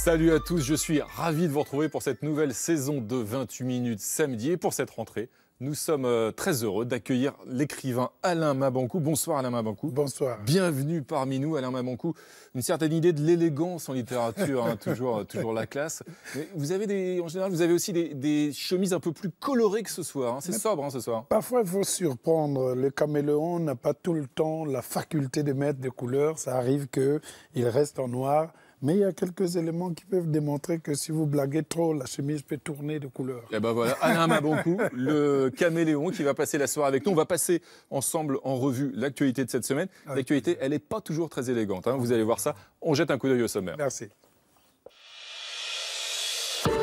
Salut à tous, je suis ravi de vous retrouver pour cette nouvelle saison de 28 minutes samedi. Et pour cette rentrée, nous sommes très heureux d'accueillir l'écrivain Alain Mabanckou. Bonsoir Alain Mabanckou. Bonsoir. Bienvenue parmi nous Alain Mabanckou. Une certaine idée de l'élégance en littérature, hein, toujours la classe. Mais vous avez en général, vous avez aussi des chemises un peu plus colorées que ce soir. Hein. C'est sobre hein, ce soir. Parfois, il faut surprendre. Le caméléon n'a pas tout le temps la faculté de mettre des couleurs. Ça arrive qu'il reste en noir. Mais il y a quelques éléments qui peuvent démontrer que si vous blaguez trop, la chemise peut tourner de couleur. Et ben voilà, Alain Mabanckou, le caméléon qui va passer la soirée avec nous. On va passer ensemble en revue l'actualité de cette semaine. L'actualité, elle n'est pas toujours très élégante. Hein. Vous allez voir ça. On jette un coup d'œil au sommaire. Merci.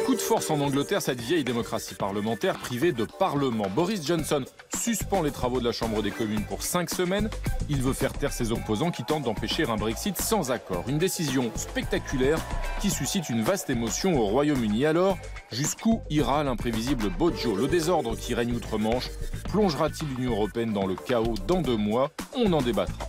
Coup de force en Angleterre, cette vieille démocratie parlementaire privée de parlement. Boris Johnson suspend les travaux de la Chambre des communes pour 5 semaines. Il veut faire taire ses opposants qui tentent d'empêcher un Brexit sans accord. Une décision spectaculaire qui suscite une vaste émotion au Royaume-Uni. Alors, jusqu'où ira l'imprévisible Bojo? Le désordre qui règne outre-Manche plongera-t-il l'Union européenne dans le chaos dans 2 mois? On en débattra.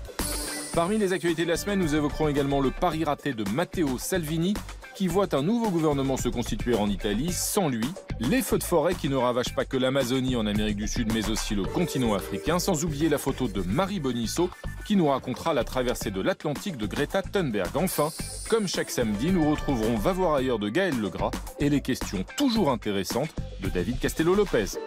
Parmi les actualités de la semaine, nous évoquerons également le pari raté de Matteo Salvini, qui voit un nouveau gouvernement se constituer en Italie sans lui, les feux de forêt qui ne ravagent pas que l'Amazonie en Amérique du Sud, mais aussi le continent africain, sans oublier la photo de Marie Bonisso, qui nous racontera la traversée de l'Atlantique de Greta Thunberg. Enfin, comme chaque samedi, nous retrouverons Va voir ailleurs de Gaël Legras et les questions toujours intéressantes de David Castello-Lopez.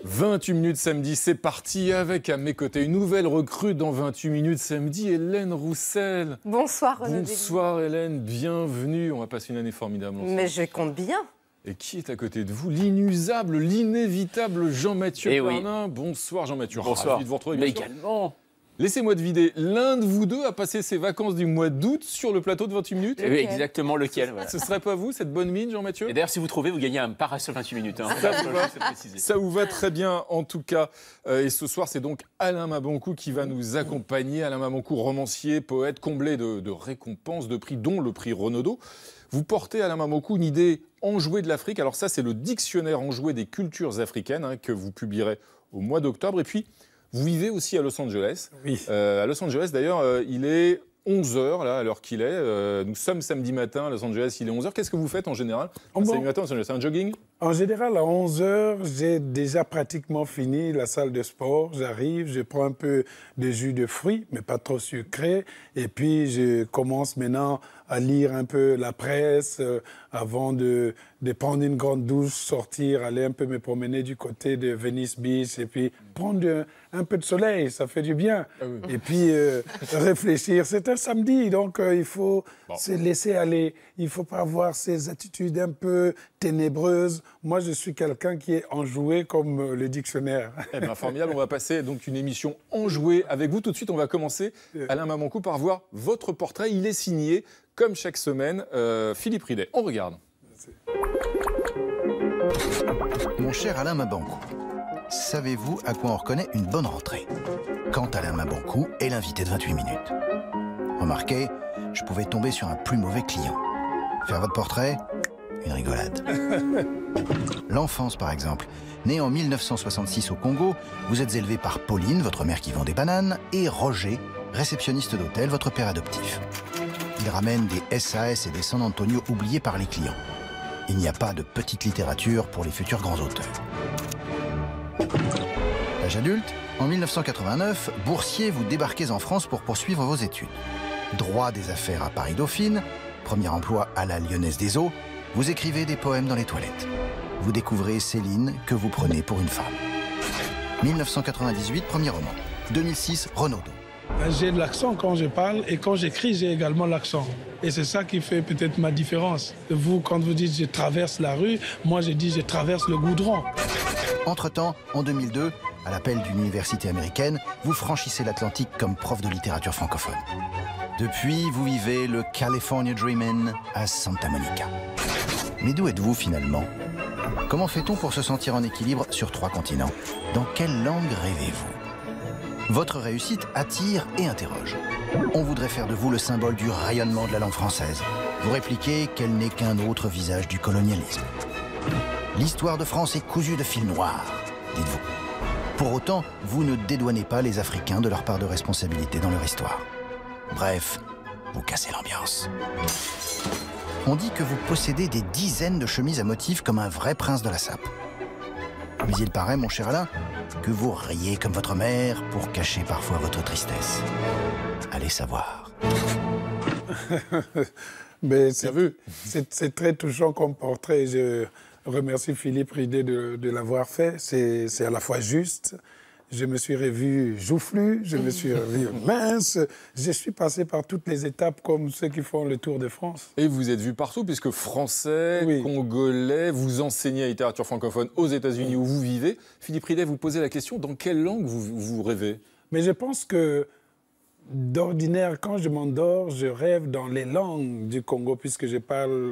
28 minutes samedi, c'est parti avec à mes côtés une nouvelle recrue dans 28 minutes samedi, Hélène Roussel. Bonsoir Renaud. Bonsoir Hélène, bienvenue. On va passer une année formidable ensemble. Mais je compte bien. Et qui est à côté de vous? L'inusable, l'inévitable Jean-Mathieu Pernin. Oui. Bonsoir Jean-Mathieu. Bonsoir. Ravi de vous retrouver. Mais également. Laissez-moi deviner, l'un de vous deux a passé ses vacances du mois d'août sur le plateau de 28 minutes. Oui, exactement lequel. Voilà. Ce serait pas vous, cette bonne mine, Jean-Mathieu? Et d'ailleurs, si vous trouvez, vous gagnez un parasol 28 minutes. Hein. Ça vous va très bien, en tout cas. Et ce soir, c'est donc Alain Mabanckou qui va nous accompagner. Alain Mabanckou, romancier, poète, comblé de récompenses, de prix, dont le prix Renaudot. Vous portez, Alain Mabanckou, une idée enjouée de l'Afrique. Alors ça, c'est le dictionnaire enjoué des cultures africaines hein, que vous publierez au mois d'octobre. Et puis, vous vivez aussi à Los Angeles. Oui. À Los Angeles, d'ailleurs, il est 11h, là, à l'heure qu'il est. Nous sommes samedi matin à Los Angeles, il est 11h. Qu'est-ce que vous faites en général? Samedi matin à Los Angeles, c'est un jogging? En général, à 11h, j'ai déjà pratiquement fini la salle de sport. J'arrive, je prends un peu de jus de fruits, mais pas trop sucré. Et puis, je commence maintenant à lire un peu la presse avant de prendre une grande douche, sortir, aller un peu me promener du côté de Venice Beach et puis prendre un peu de soleil, ça fait du bien. Ah oui. Et puis réfléchir. C'est un samedi, donc il faut se laisser aller. Il ne faut pas avoir ces attitudes un peu ténébreuses. Moi, je suis quelqu'un qui est enjoué comme le dictionnaire. Eh bien, formidable. On va passer donc une émission enjouée avec vous. Tout de suite, on va commencer, Alain Mabanckou, par voir votre portrait. Il est signé, comme chaque semaine, Philippe Ridet. On regarde. Mon cher Alain Mabanckou, savez-vous à quoi on reconnaît une bonne rentrée? Quand Alain Mabanckou est l'invité de 28 minutes. Remarquez, je pouvais tomber sur un plus mauvais client. Faire votre portrait? Une rigolade. L'enfance, par exemple. Né en 1966 au Congo, vous êtes élevé par Pauline, votre mère qui vend des bananes, et Roger, réceptionniste d'hôtel, votre père adoptif. Il ramène des SAS et des San Antonio oubliés par les clients. Il n'y a pas de petite littérature pour les futurs grands auteurs. L'âge adulte, en 1989, boursier, vous débarquez en France pour poursuivre vos études. Droit des affaires à Paris-Dauphine, premier emploi à la Lyonnaise des Eaux, vous écrivez des poèmes dans les toilettes. Vous découvrez Céline, que vous prenez pour une femme. 1998, premier roman. 2006, Renaudot. J'ai de l'accent quand je parle et quand j'écris, j'ai également l'accent. Et c'est ça qui fait peut-être ma différence. Vous, quand vous dites « je traverse la rue », moi je dis « je traverse le goudron ». Entre-temps, en 2002, à l'appel d'une université américaine, vous franchissez l'Atlantique comme prof de littérature francophone. Depuis, vous vivez le California Dreamin' à Santa Monica. Mais d'où êtes-vous finalement? Comment fait-on pour se sentir en équilibre sur 3 continents? Dans quelle langue rêvez-vous? Votre réussite attire et interroge. On voudrait faire de vous le symbole du rayonnement de la langue française. Vous répliquez qu'elle n'est qu'un autre visage du colonialisme. L'histoire de France est cousue de fil noir, dites-vous. Pour autant, vous ne dédouanez pas les Africains de leur part de responsabilité dans leur histoire. Bref, vous cassez l'ambiance. On dit que vous possédez des dizaines de chemises à motifs comme un vrai prince de la sape. Mais il paraît, mon cher Alain, que vous riez comme votre mère pour cacher parfois votre tristesse. Allez savoir. C'est très touchant comme portrait. Je remercie Philippe Ridé de l'avoir fait. C'est à la fois juste. Je me suis revu joufflu, je me suis revu mince. Je suis passé par toutes les étapes comme ceux qui font le Tour de France. Et vous êtes vu partout, puisque français, Oui. congolais, vous enseignez la littérature francophone aux États-Unis où vous vivez. Philippe Ridé, vous posez la question, dans quelle langue vous rêvez? Mais je pense que d'ordinaire, quand je m'endors, je rêve dans les langues du Congo, puisque je parle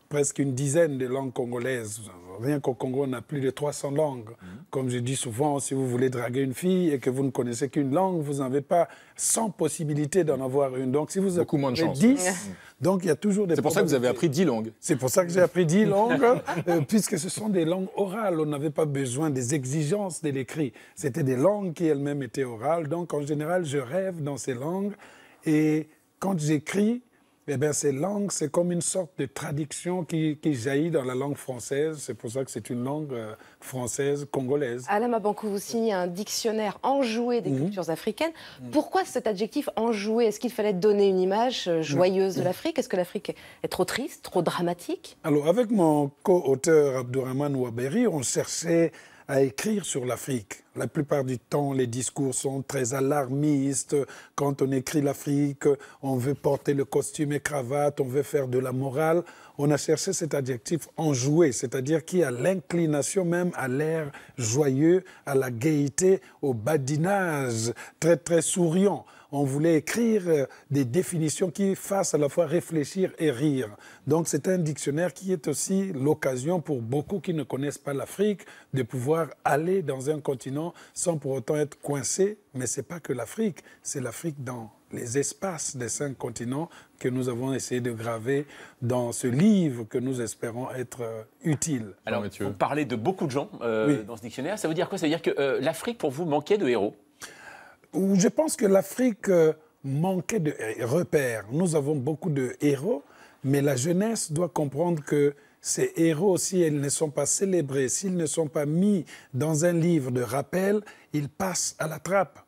presque une dizaine de langues congolaises. Rien qu'au Congo, on a plus de 300 langues. Comme je dis souvent, si vous voulez draguer une fille et que vous ne connaissez qu'une langue, vous n'avez pas 100 possibilités d'en avoir une. Donc si vous Beaucoup moins de avez chance. 10, donc il y a toujours des C'est pour ça que vous avez appris 10 langues. C'est pour ça que j'ai appris 10 langues, puisque ce sont des langues orales. On n'avait pas besoin des exigences de l'écrit. C'était des langues qui elles-mêmes étaient orales. Donc en général, je rêve dans ces langues. Et quand j'écris, eh bien, ces langues, c'est comme une sorte de traduction qui jaillit dans la langue française. C'est pour ça que c'est une langue française, congolaise. Alain Mabankou, vous signez un dictionnaire enjoué des cultures africaines. Pourquoi cet adjectif enjoué? Est-ce qu'il fallait donner une image joyeuse de l'Afrique? Est-ce que l'Afrique est trop triste, trop dramatique? Alors, avec mon co-auteur Abdourahmane Ouaberi, on cherchait à écrire sur l'Afrique. La plupart du temps, les discours sont très alarmistes. Quand on écrit l'Afrique, on veut porter le costume et cravate, on veut faire de la morale. On a cherché cet adjectif enjoué, c'est-à-dire qui a l'inclination même à l'air joyeux, à la gaieté, au badinage, très, très souriant. On voulait écrire des définitions qui fassent à la fois réfléchir et rire. Donc c'est un dictionnaire qui est aussi l'occasion pour beaucoup qui ne connaissent pas l'Afrique de pouvoir aller dans un continent sans pour autant être coincé. Mais ce n'est pas que l'Afrique, c'est l'Afrique dans les espaces des 5 continents que nous avons essayé de graver dans ce livre que nous espérons être utile. Alors, vous parlez de beaucoup de gens dans ce dictionnaire. Ça veut dire quoi? Ça veut dire que l'Afrique, pour vous, manquait de héros? Je pense que l'Afrique manquait de repères. Nous avons beaucoup de héros, mais la jeunesse doit comprendre que ces héros, si ils ne sont pas célébrés, s'ils ne sont pas mis dans un livre de rappel, ils passent à la trappe.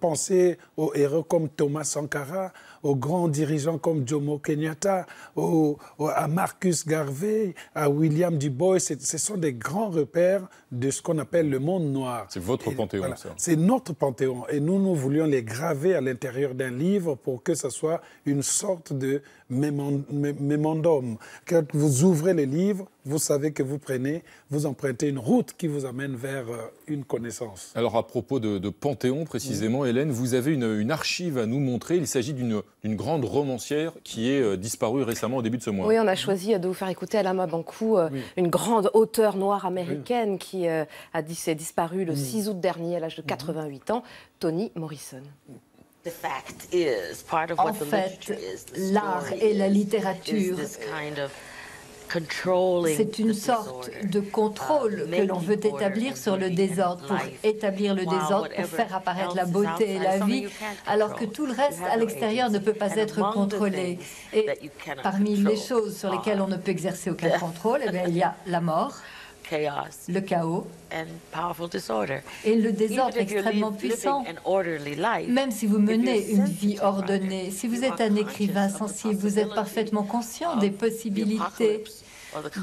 Pensez aux héros comme Thomas Sankara, aux grands dirigeants comme Jomo Kenyatta, à Marcus Garvey, à William Du Bois. Ce sont des grands repères de ce qu'on appelle le monde noir. C'est votre panthéon, voilà, ça. C'est notre panthéon. Et nous voulions les graver à l'intérieur d'un livre pour que ce soit une sorte de mémorandum. Quand vous ouvrez le livre, vous savez que vous empruntez une route qui vous amène vers une connaissance. Alors à propos de Panthéon, précisément, Hélène, vous avez une archive à nous montrer. Il s'agit d'une grande romancière qui est disparue récemment au début de ce mois. Oui, on a choisi de vous faire écouter Alain Mabankou, une grande auteure noire américaine qui s'est disparue le 6 août dernier à l'âge de 88 ans, Toni Morrison. En fait, l'art et la littérature, c'est une sorte de contrôle que l'on veut établir sur le désordre, pour établir le désordre, pour faire apparaître la beauté et la vie, alors que tout le reste à l'extérieur ne peut pas être contrôlé. Et parmi les choses sur lesquelles on ne peut exercer aucun contrôle, eh bien, il y a la mort, le chaos et le désordre extrêmement puissant. Même si vous menez une vie ordonnée, si vous êtes un écrivain sensible, vous êtes parfaitement conscient des possibilités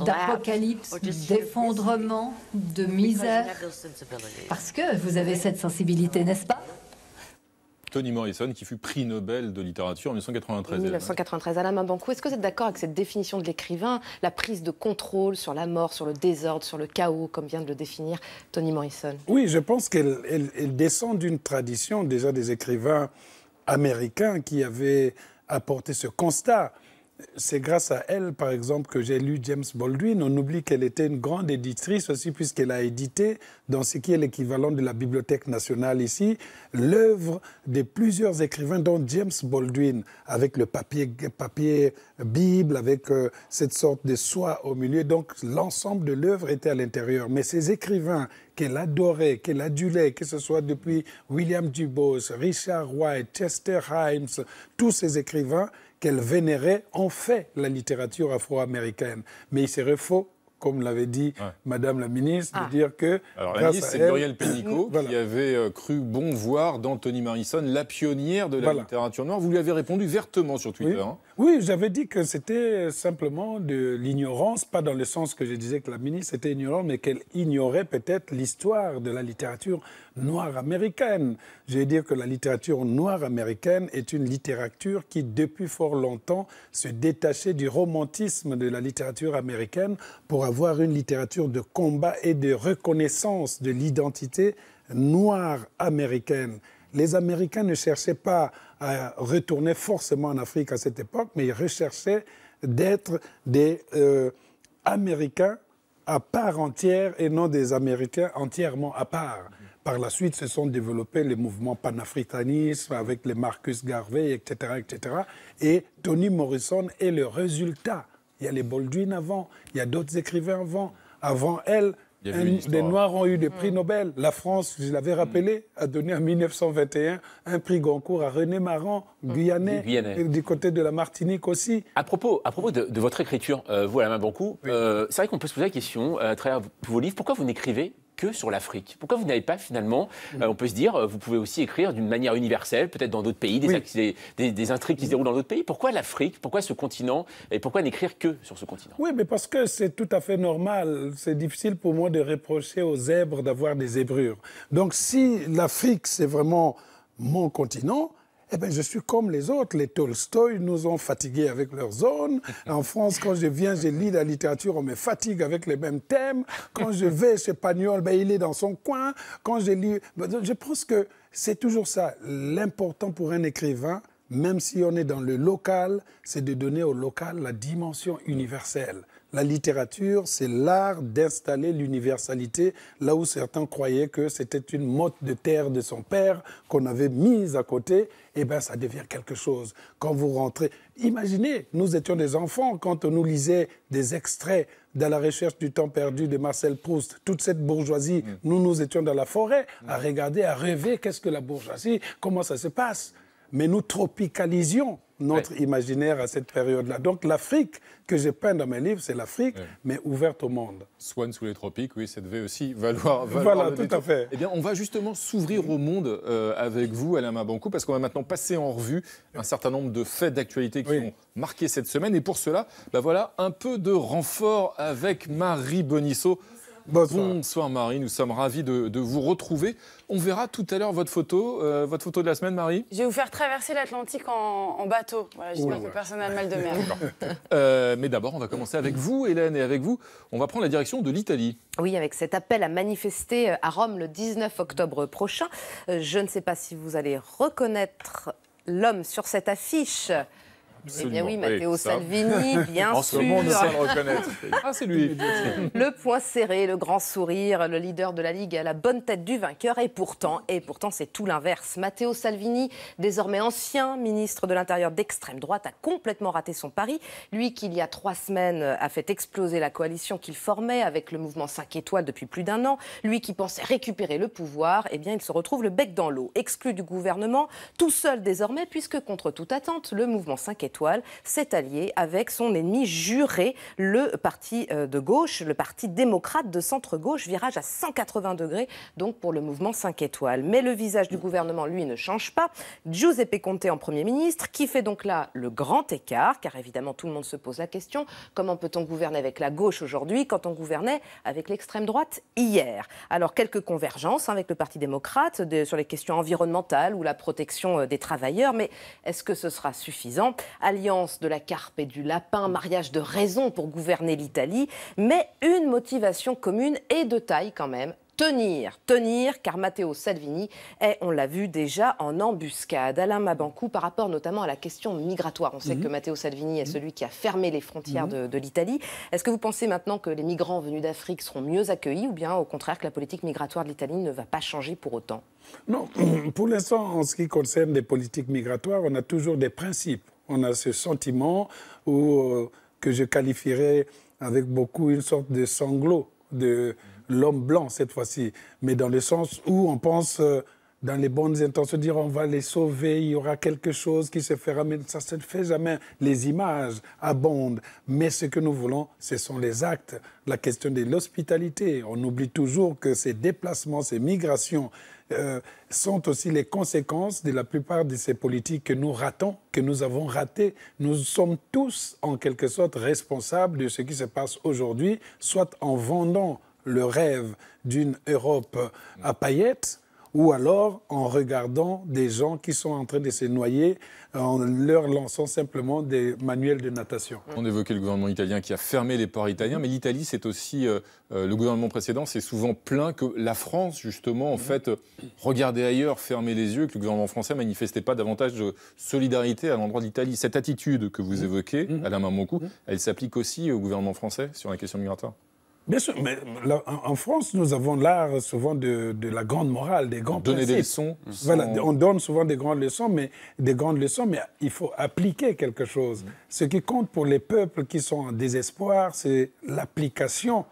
d'apocalypse, d'effondrement, de misère, parce que vous avez cette sensibilité, n'est-ce pas? Toni Morrison, qui fut prix Nobel de littérature en 1993. 1993, Alain Mabankou, est-ce que vous êtes d'accord avec cette définition de l'écrivain, la prise de contrôle sur la mort, sur le désordre, sur le chaos, comme vient de le définir Toni Morrison? Oui, je pense qu'elle descend d'une tradition déjà des écrivains américains qui avaient apporté ce constat. c'est grâce à elle, par exemple, que j'ai lu James Baldwin. On oublie qu'elle était une grande éditrice aussi, puisqu'elle a édité, dans ce qui est l'équivalent de la Bibliothèque nationale ici, l'œuvre de plusieurs écrivains, dont James Baldwin, avec le papier Bible, avec cette sorte de soie au milieu. Donc, l'ensemble de l'œuvre était à l'intérieur. Mais ces écrivains qu'elle adorait, qu'elle adulait, que ce soit depuis William Dubos, Richard White, Chester Himes, tous ces écrivains qu'elle vénérait ont fait la littérature afro-américaine. Mais il serait faux, comme l'avait dit Madame la ministre, de dire que... Alors la ministre, c'est Muriel Pénicaud qui avait cru bon voir dans Toni Morrison la pionnière de la littérature noire. Vous lui avez répondu vertement sur Twitter. Oui, j'avais dit que c'était simplement de l'ignorance, pas dans le sens que je disais que la ministre était ignorante, mais qu'elle ignorait peut-être l'histoire de la littérature noire américaine. Je veux dire que la littérature noire américaine est une littérature qui, depuis fort longtemps, se détachait du romantisme de la littérature américaine pour avoir une littérature de combat et de reconnaissance de l'identité noire américaine. Les Américains ne cherchaient pas à retourner forcément en Afrique à cette époque, mais ils recherchaient d'être des Américains à part entière et non des Américains entièrement à part. Par la suite, se sont développés les mouvements panafricanistes avec les Marcus Garvey, etc., etc. Et Toni Morrison est le résultat. Il y a les Baldwin avant, il y a d'autres écrivains avant. Avant elle, des Noirs ont eu des prix Nobel. La France, je l'avais rappelé, a donné en 1921 un prix Goncourt à René Maran, guyanais, et du côté de la Martinique aussi. À propos de votre écriture, vous, Alain Mabanckou, c'est vrai qu'on peut se poser la question, à travers vos livres, pourquoi vous n'écrivez que sur l'Afrique? Pourquoi vous n'avez pas finalement, on peut se dire, vous pouvez aussi écrire d'une manière universelle, peut-être dans d'autres pays, des intrigues qui se déroulent dans d'autres pays. Pourquoi l'Afrique? Pourquoi ce continent? Et pourquoi n'écrire que sur ce continent? Oui, mais parce que c'est tout à fait normal. C'est difficile pour moi de reprocher aux zèbres d'avoir des zébrures. Donc si l'Afrique, c'est vraiment mon continent, eh bien, je suis comme les autres. Les Tolstoï nous ont fatigués avec leur zone. En France, quand je viens, je lis la littérature, on me fatigue avec les mêmes thèmes. Quand je vais chez Pagnol, ben, il est dans son coin. Quand je lis... Je pense que c'est toujours ça. L'important pour un écrivain, même si on est dans le local, c'est de donner au local la dimension universelle. La littérature, c'est l'art d'installer l'universalité là où certains croyaient que c'était une motte de terre de son père qu'on avait mise à côté. Eh bien, ça devient quelque chose. Quand vous rentrez... Imaginez, nous étions des enfants quand on nous lisait des extraits de La recherche du temps perdu de Marcel Proust. Toute cette bourgeoisie, nous étions dans la forêt à regarder, à rêver qu'est-ce que la bourgeoisie, comment ça se passe. Mais nous tropicalisions notre imaginaire à cette période-là. Donc l'Afrique que j'ai peint dans mes livres, c'est l'Afrique, mais ouverte au monde. Swan sous les tropiques, oui, ça devait aussi valoir voilà, tout à fait. Eh bien, on va justement s'ouvrir au monde avec vous, Alain Mabanckou, parce qu'on va maintenant passer en revue un certain nombre de faits d'actualité qui ont marqué cette semaine. Et pour cela, voilà un peu de renfort avec Marie Bonisso. Bonsoir Marie, nous sommes ravis de vous retrouver. On verra tout à l'heure votre photo de la semaine, Marie. Je vais vous faire traverser l'Atlantique en bateau. Voilà, j'espère que personne n'a le mal de mer. Mais d'abord, on va commencer avec vous, Hélène, et avec vous, on va prendre la direction de l'Italie. Oui, avec cet appel à manifester à Rome le 19 octobre prochain. Je ne sais pas si vous allez reconnaître l'homme sur cette affiche. Absolument. Eh bien oui, Matteo Salvini, bien sûr. En ce moment, on sait le reconnaître. Ah, c'est lui. Le poing serré, le grand sourire, le leader de la Ligue à la bonne tête du vainqueur. Et pourtant c'est tout l'inverse. Matteo Salvini, désormais ancien ministre de l'Intérieur d'extrême droite, a complètement raté son pari. Lui qui, il y a 3 semaines, a fait exploser la coalition qu'il formait avec le mouvement 5 étoiles depuis plus d'1 an. Lui qui pensait récupérer le pouvoir, eh bien, il se retrouve le bec dans l'eau, exclu du gouvernement, tout seul désormais, puisque contre toute attente, le mouvement 5 étoiles s'est allié avec son ennemi juré, le parti de gauche, le parti démocrate de centre-gauche, virage à 180 degrés, donc pour le mouvement 5 étoiles. Mais le visage du gouvernement, lui, ne change pas. Giuseppe Conte en Premier ministre, qui fait donc là le grand écart, car évidemment tout le monde se pose la question, comment peut-on gouverner avec la gauche aujourd'hui quand on gouvernait avec l'extrême droite hier? Alors quelques convergences avec le Parti démocrate sur les questions environnementales ou la protection des travailleurs, mais est-ce que ce sera suffisant? Alliance de la carpe et du lapin, mariage de raison pour gouverner l'Italie, mais une motivation commune et de taille quand même, tenir, car Matteo Salvini est, on l'a vu déjà, en embuscade. Alain Mabanckou, par rapport notamment à la question migratoire. On sait que Matteo Salvini est celui qui a fermé les frontières de l'Italie. Est-ce que vous pensez maintenant que les migrants venus d'Afrique seront mieux accueillis ou bien au contraire que la politique migratoire de l'Italie ne va pas changer pour autant? Non, pour l'instant, en ce qui concerne les politiques migratoires, on a toujours des principes. On a ce sentiment que je qualifierais avec beaucoup une sorte de sanglot de l'homme blanc cette fois-ci, mais dans le sens où on pense dans les bonnes intentions, dire on va les sauver, il y aura quelque chose qui se fera, mais ça ne se fait jamais. Les images abondent, mais ce que nous voulons, ce sont les actes, la question de l'hospitalité. On oublie toujours que ces déplacements, ces migrations sont aussi les conséquences de la plupart de ces politiques que nous ratons, que nous avons ratées. Nous sommes tous, en quelque sorte, responsables de ce qui se passe aujourd'hui, soit en vendant le rêve d'une Europe à paillettes, ou alors en regardant des gens qui sont en train de se noyer en leur lançant simplement des manuels de natation. On évoquait le gouvernement italien qui a fermé les ports italiens, mais l'Italie, c'est aussi, le gouvernement précédent s'est souvent plaint que la France, justement, en fait, regardait ailleurs, fermait les yeux, que le gouvernement français ne manifestait pas davantage de solidarité à l'endroit de l'Italie. Cette attitude que vous évoquez, Alain Mabanckou, elle s'applique aussi au gouvernement français sur la question migratoire? Bien sûr, mais là, en France, nous avons l'art souvent de la grande morale, des grands principes. Donner des leçons. Voilà, on donne souvent des grandes leçons, mais il faut appliquer quelque chose. Ce qui compte pour les peuples qui sont en désespoir, c'est l'application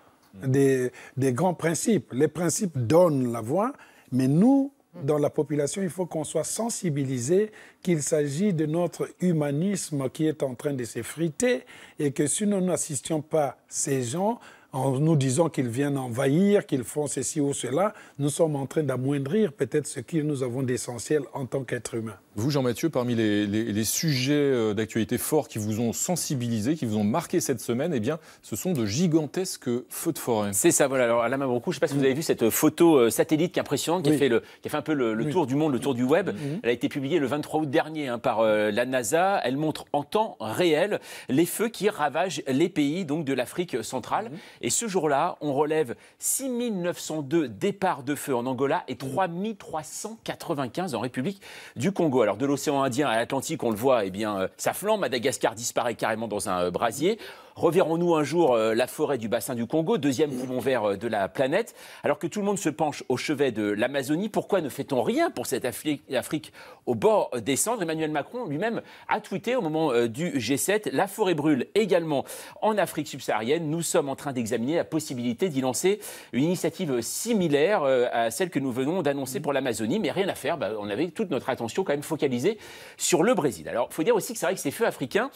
des grands principes. Les principes donnent la voie, mais nous, dans la population, il faut qu'on soit sensibilisé qu'il s'agit de notre humanisme qui est en train de s'effriter et que si nous n'assistions pas ces gens, en nous disant qu'ils viennent envahir, qu'ils font ceci ou cela, nous sommes en train d'amoindrir peut-être ce que nous avons d'essentiel en tant qu'être humain. Vous, Jean-Mathieu, parmi les sujets d'actualité forts qui vous ont sensibilisé, qui vous ont marqué cette semaine, eh bien, ce sont de gigantesques feux de forêt. C'est ça, voilà. Alors, Alain Mabanckou, je ne sais pas si vous avez vu cette photo satellite qui est impressionnante, qui a fait un peu le tour du monde, le tour du web. Elle a été publiée le 23 août dernier par la NASA. Elle montre en temps réel les feux qui ravagent les pays donc, de l'Afrique centrale. Et ce jour-là, on relève 6 902 départs de feu en Angola et 3 395 en République du Congo. Alors de l'océan Indien à l'Atlantique, on le voit, eh bien, ça flambe. Madagascar disparaît carrément dans un brasier. Reverrons-nous un jour la forêt du bassin du Congo, deuxième poumon vert de la planète. Alors que tout le monde se penche au chevet de l'Amazonie, pourquoi ne fait-on rien pour cette Afrique au bord des cendres? Emmanuel Macron lui-même a tweeté au moment du G7 « La forêt brûle également en Afrique subsaharienne. Nous sommes en train d'examiner la possibilité d'y lancer une initiative similaire à celle que nous venons d'annoncer pour l'Amazonie. » Mais rien à faire, on avait toute notre attention quand même focalisée sur le Brésil. Alors il faut dire aussi que c'est vrai que ces feux africains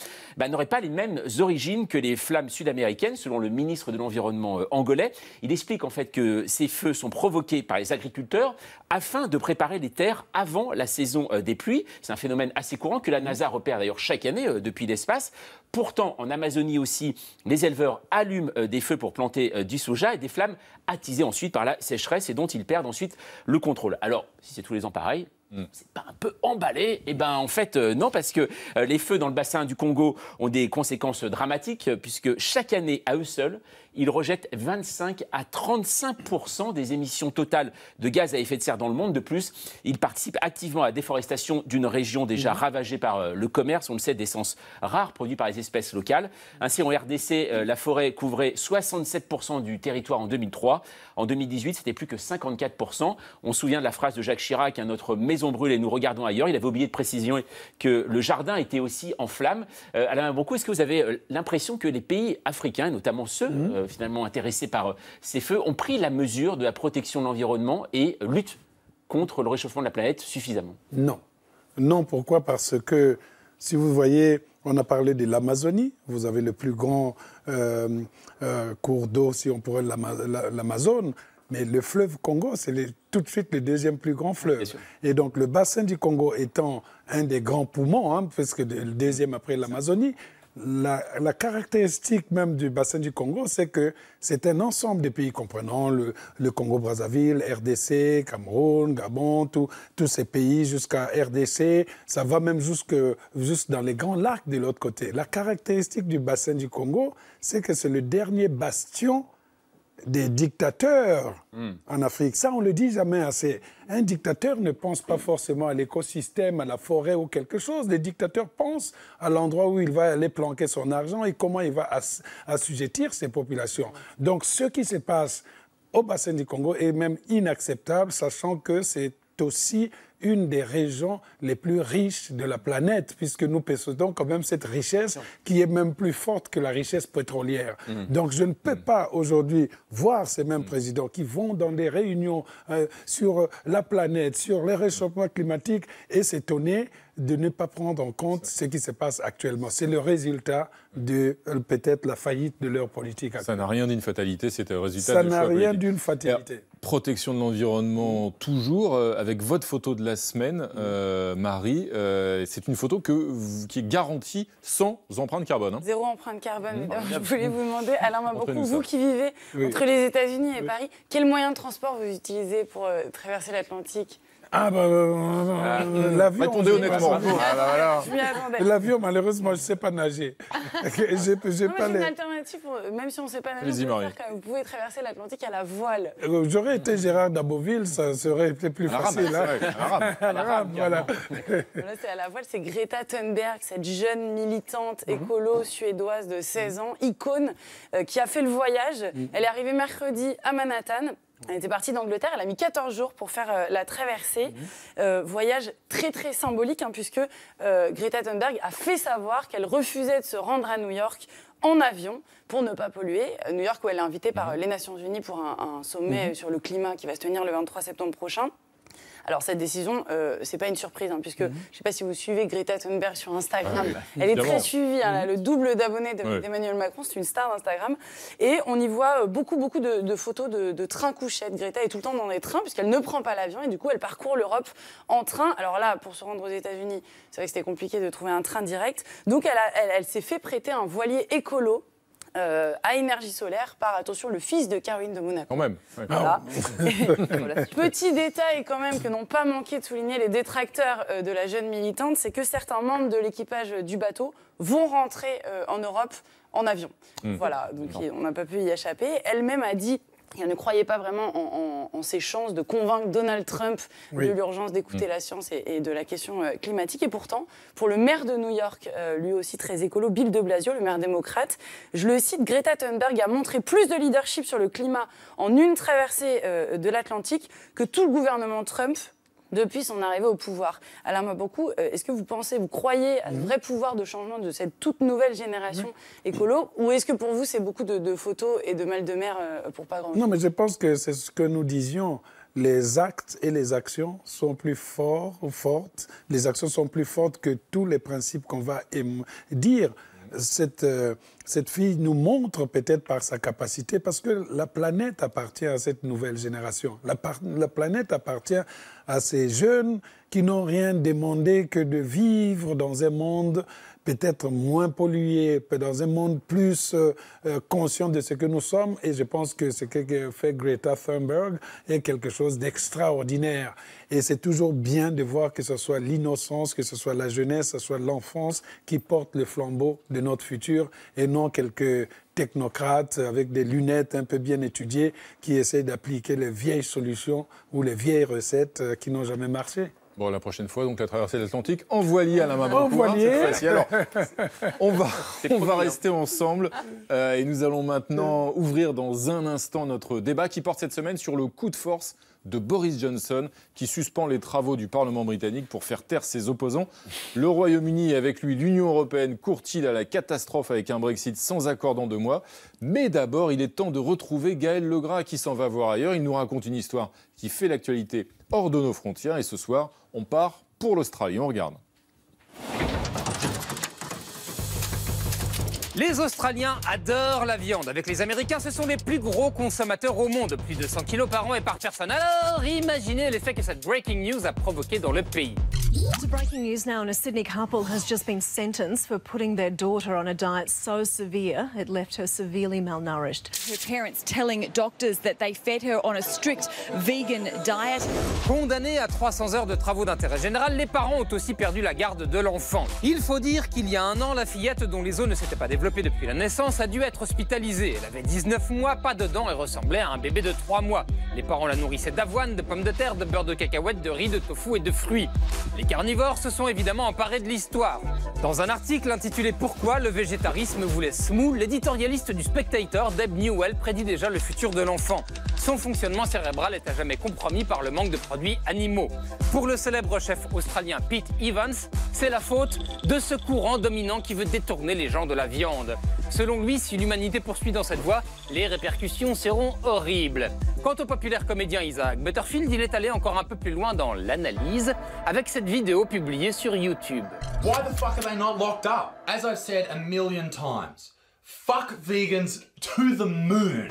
n'auraient pas les mêmes origines que les flammes sud-américaines, selon le ministre de l'Environnement angolais. Il explique en fait que ces feux sont provoqués par les agriculteurs afin de préparer les terres avant la saison des pluies. C'est un phénomène assez courant que la NASA repère d'ailleurs chaque année depuis l'espace. Pourtant, en Amazonie aussi, les éleveurs allument des feux pour planter du soja et des flammes attisées ensuite par la sécheresse et dont ils perdent ensuite le contrôle. Alors, si c'est tous les ans pareil, c'est pas un peu emballé? Eh bien, en fait, non, parce que les feux dans le bassin du Congo ont des conséquences dramatiques, puisque chaque année, à eux seuls, ils rejettent 25 à 35% des émissions totales de gaz à effet de serre dans le monde. De plus, ils participent activement à la déforestation d'une région déjà ravagée par le commerce, on le sait, d'essences rares produites par les espèces locales. Ainsi, en RDC, la forêt couvrait 67% du territoire en 2003. En 2018, c'était plus que 54%. On se souvient de la phrase de Jacques Chirac, notre maison brûle et nous regardons ailleurs. Il avait oublié de préciser que le jardin était aussi en flammes. Alain Mabanckou, est-ce que vous avez l'impression que les pays africains, notamment ceux finalement intéressés par ces feux, ont pris la mesure de la protection de l'environnement et luttent contre le réchauffement de la planète suffisamment? Non. Non, pourquoi? Parce que, si vous voyez, on a parlé de l'Amazonie. Vous avez le plus grand cours d'eau, si on pourrait l'Amazone. Mais le fleuve Congo, c'est tout de suite le deuxième plus grand fleuve. Et donc, le bassin du Congo étant un des grands poumons, puisque le deuxième après l'Amazonie, la caractéristique même du bassin du Congo, c'est que c'est un ensemble de pays comprenant le Congo-Brazzaville, RDC, Cameroun, Gabon, tous ces pays jusqu'à RDC. Ça va même juste dans les grands lacs de l'autre côté. La caractéristique du bassin du Congo, c'est que c'est le dernier bastion des dictateurs en Afrique. Ça, on ne le dit jamais assez. Un dictateur ne pense pas forcément à l'écosystème, à la forêt ou quelque chose. Les dictateurs pensent à l'endroit où il va aller planquer son argent et comment il va assujettir ses populations. Donc, ce qui se passe au bassin du Congo est même inacceptable, sachant que c'est aussi une des régions les plus riches de la planète, puisque nous possédons quand même cette richesse qui est même plus forte que la richesse pétrolière. Donc je ne peux pas aujourd'hui voir ces mêmes présidents qui vont dans des réunions sur la planète, sur le réchauffement climatique et s'étonner de ne pas prendre en compte ce qui se passe actuellement. C'est le résultat de peut-être la faillite de leur politique actuelle. Ça n'a rien d'une fatalité, c'est un résultat Ça de n'a choix rien politique. d'une fatalité. Protection de l'environnement toujours, avec votre photo de la semaine, Marie. C'est une photo qui est garantie sans empreinte carbone. Hein. Zéro empreinte carbone. Je voulais vous demander, Alain Maboukou, Montrez-nous vous ça. qui vivez entre les États-Unis et Paris, quel moyen de transport vous utilisez pour traverser l'Atlantique? L'avion. Répondez honnêtement. Je m'y attendais. L'avion, malheureusement, je ne sais pas nager. J'ai Moi, pas j'ai une les... alternative, même si on ne sait pas nager, Allez-y, on peut Marie. faire quand même. Vous pouvez traverser l'Atlantique à la voile. J'aurais été Gérard Daboville, ça serait été plus facile. À la rame, voilà. Là, c'est à la voile, c'est Greta Thunberg, cette jeune militante écolo suédoise de 16 ans, icône, qui a fait le voyage. Elle est arrivée mercredi à Manhattan. Elle était partie d'Angleterre, elle a mis 14 jours pour faire la traversée. Voyage très très symbolique, hein, puisque Greta Thunberg a fait savoir qu'elle refusait de se rendre à New York en avion pour ne pas polluer. New York, où elle est invitée par les Nations Unies pour un sommet sur le climat qui va se tenir le 23 septembre prochain. Alors cette décision, c'est pas une surprise, hein, puisque je sais pas si vous suivez Greta Thunberg sur Instagram, elle est très suivie, hein, elle a le double d'abonnés d'Emmanuel Macron, c'est une star d'Instagram, et on y voit beaucoup de photos de trains couchettes. Greta est tout le temps dans les trains, puisqu'elle ne prend pas l'avion, et du coup elle parcourt l'Europe en train. Alors là, pour se rendre aux États-Unis, c'est vrai que c'était compliqué de trouver un train direct, donc elle s'est fait prêter un voilier écolo à énergie solaire par, attention, le fils de Caroline de Monaco. Quand même. Ouais. Voilà. Petit détail quand même que n'ont pas manqué de souligner les détracteurs de la jeune militante, c'est que certains membres de l'équipage du bateau vont rentrer en Europe en avion. Voilà, donc on n'a pas pu y échapper. Elle-même a dit qu'elle ne croyait pas vraiment en ses chances de convaincre Donald Trump de l'urgence d'écouter la science et de la question climatique. Et pourtant, pour le maire de New York, lui aussi très écolo, Bill de Blasio, le maire démocrate, je le cite, Greta Thunberg a montré plus de leadership sur le climat en une traversée de l'Atlantique que tout le gouvernement Trump depuis son arrivée au pouvoir. Alain Maboukou, est-ce que vous croyez à un vrai pouvoir de changement de cette toute nouvelle génération écolo, ou est-ce que pour vous c'est beaucoup de photos et de mal de mer pour pas grand-chose? Non, mais je pense que c'est ce que nous disions. Les actes et les actions sont plus fortes. Les actions sont plus fortes que tous les principes qu'on va dire. Cette fille nous montre peut-être par sa capacité, parce que la planète appartient à cette nouvelle génération. La planète appartient à ces jeunes qui n'ont rien demandé que de vivre dans un monde peut-être moins pollué, dans un monde plus conscient de ce que nous sommes. Et je pense que ce que fait Greta Thunberg est quelque chose d'extraordinaire. Et c'est toujours bien de voir que ce soit l'innocence, que ce soit la jeunesse, que ce soit l'enfance qui porte le flambeau de notre futur, et non quelques technocrates avec des lunettes un peu bien étudiées qui essaient d'appliquer les vieilles solutions ou les vieilles recettes qui n'ont jamais marché. Bon, la prochaine fois, donc la traversée de l'Atlantique en voilier à la main. En voilier. Alors, on va rester ensemble et nous allons maintenant ouvrir dans un instant notre débat qui porte cette semaine sur le coup de force de Boris Johnson qui suspend les travaux du Parlement britannique pour faire taire ses opposants. Le Royaume-Uni et avec lui l'Union européenne court-il à la catastrophe avec un Brexit sans accord dans 2 mois. Mais d'abord, il est temps de retrouver Gaël Legras qui s'en va voir ailleurs. Il nous raconte une histoire qui fait l'actualité hors de nos frontières. Et ce soir, on part pour l'Australie. On regarde. Les Australiens adorent la viande. Avec les Américains, ce sont les plus gros consommateurs au monde. Plus de 100 kilos par an et par personne. Alors, imaginez l'effet que cette breaking news a provoqué dans le pays. To breaking news now, and a Sydney couple has just been sentenced for putting their daughter on a diet so severe it left her severely malnourished. Her parents telling doctors that they fed her on a strict vegan diet. Condamnés à 300 heures de travaux d'intérêt général, les parents ont aussi perdu la garde de l'enfant. Il faut dire qu'il y a un an, la fillette dont les os ne s'étaient pas développés depuis la naissance a dû être hospitalisée. Elle avait 19 mois, pas de dents et ressemblait à un bébé de 3 mois. Les parents la nourrissaient d'avoine, de pommes de terre, de beurre de cacahuète, de riz, de tofu et de fruits. Les carnivores se sont évidemment emparés de l'histoire. Dans un article intitulé « Pourquoi le végétarisme vous laisse mou ?», l'éditorialiste du Spectator, Deb Newell, prédit déjà le futur de l'enfant. Son fonctionnement cérébral est à jamais compromis par le manque de produits animaux. Pour le célèbre chef australien Pete Evans, c'est la faute de ce courant dominant qui veut détourner les gens de la viande. Selon lui, si l'humanité poursuit dans cette voie, les répercussions seront horribles. Quant au populaire comédien Isaac Butterfield, il est allé encore un peu plus loin dans l'analyse avec cette vidéo publiée sur YouTube. Why the fuck are they not locked up? As I've said a million times, fuck vegans to the moon.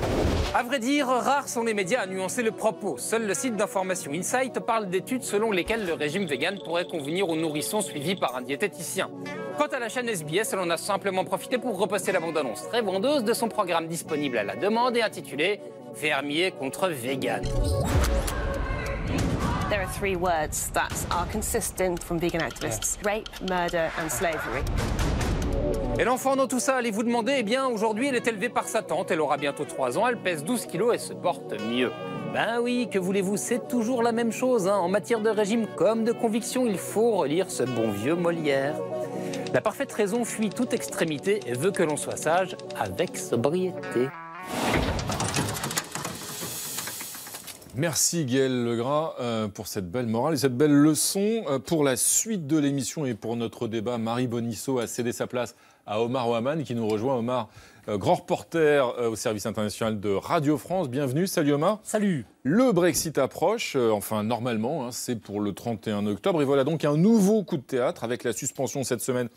À vrai dire, rares sont les médias à nuancer le propos. Seul le site d'information Insight parle d'études selon lesquelles le régime vegan pourrait convenir aux nourrissons suivis par un diététicien. Quant à la chaîne SBS, elle en a simplement profité pour reposter la bande-annonce très vendeuse de son programme disponible à la demande et intitulé « Fermier contre vegan ». There are 3 words that are consistent from vegan activists: rape, murder and slavery. Et l'enfant dans tout ça, allez-vous demander? Eh bien, aujourd'hui, elle est élevée par sa tante, elle aura bientôt 3 ans, elle pèse 12 kilos et se porte mieux. Ben oui, que voulez-vous, c'est toujours la même chose, hein. En matière de régime comme de conviction, il faut relire ce bon vieux Molière. La parfaite raison fuit toute extrémité et veut que l'on soit sage avec sobriété. Merci Gaël Legras pour cette belle morale et cette belle leçon. Pour la suite de l'émission et pour notre débat, Marie Bonisseau a cédé sa place à Omar Ouaman qui nous rejoint. Omar, grand reporter au service international de Radio France. Bienvenue, salut Omar. Salut. Le Brexit approche, enfin normalement, c'est pour le 31 octobre. Et voilà donc un nouveau coup de théâtre avec la suspension cette semaine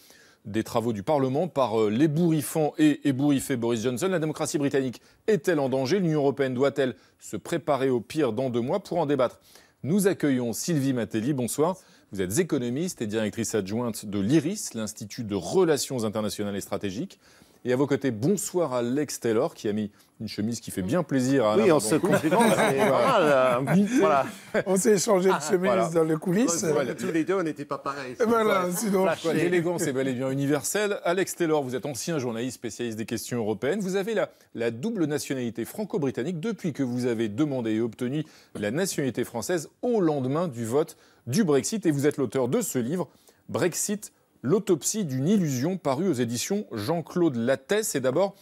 des travaux du Parlement par l'ébouriffant et ébouriffé Boris Johnson. La démocratie britannique est-elle en danger? L'Union européenne doit-elle se préparer au pire dans 2 mois? Pour en débattre, nous accueillons Sylvie Matelli. Bonsoir. Vous êtes économiste et directrice adjointe de l'IRIS, l'Institut de Relations internationales et stratégiques. Et à vos côtés, bonsoir à Alex Taylor, qui a mis une chemise qui fait bien plaisir à Alain. Oui, on se complimente, c'est pas mal. Voilà. On s'est échangé de chemise dans les coulisses. Voilà. Tous les deux, on n'était pas pareils. Voilà, sinon... L'élégance est bel et bien universelle. Alex Taylor, vous êtes ancien journaliste spécialiste des questions européennes. Vous avez la double nationalité franco-britannique depuis que vous avez demandé et obtenu la nationalité française au lendemain du vote du Brexit. Et vous êtes l'auteur de ce livre, Brexit, l'autopsie d'une illusion, paru aux éditions Jean-Claude Lattès. Et d'abord,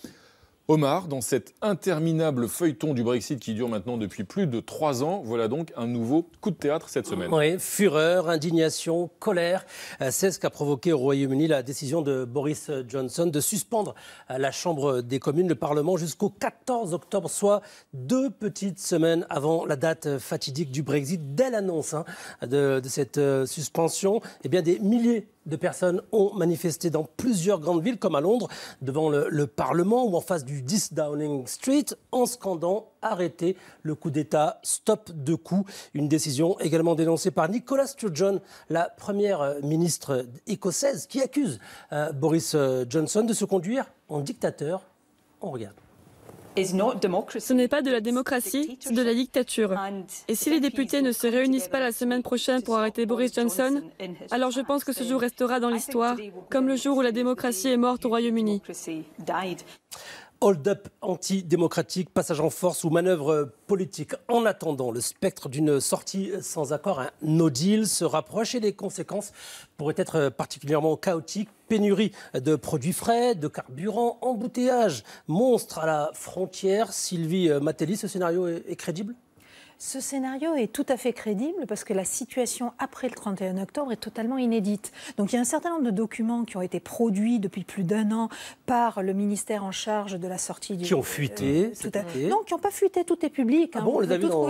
Omar, dans cet interminable feuilleton du Brexit qui dure maintenant depuis plus de 3 ans, voilà donc un nouveau coup de théâtre cette semaine. Oui, fureur, indignation, colère, c'est ce qu'a provoqué au Royaume-Uni la décision de Boris Johnson de suspendre la Chambre des communes, le Parlement, jusqu'au 14 octobre, soit 2 petites semaines avant la date fatidique du Brexit. Dès l'annonce de cette suspension, eh bien, des milliers de personnes ont manifesté dans plusieurs grandes villes, comme à Londres, devant le Parlement ou en face du 10 Downing Street, en scandant « Arrêtez le coup d'État, stop de coup ». Une décision également dénoncée par Nicola Sturgeon, la première ministre écossaise, qui accuse Boris Johnson de se conduire en dictateur. On regarde. Ce n'est pas de la démocratie, c'est de la dictature. Et si les députés ne se réunissent pas la semaine prochaine pour arrêter Boris Johnson, alors je pense que ce jour restera dans l'histoire, comme le jour où la démocratie est morte au Royaume-Uni. Hold-up antidémocratique, passage en force ou manœuvre politique. En attendant, le spectre d'une sortie sans accord, un no deal, se rapproche et les conséquences pourraient être particulièrement chaotiques. Pénurie de produits frais, de carburant, embouteillage, monstre à la frontière. Sylvie Matelli, ce scénario est crédible ? Ce scénario est tout à fait crédible parce que la situation après le 31 octobre est totalement inédite. Donc il y a un certain nombre de documents qui ont été produits depuis plus d'1 an par le ministère en charge de la sortie du... Qui ont fuité Non, qui n'ont pas fuité, tout est public. Ah bon, on les a vus dans...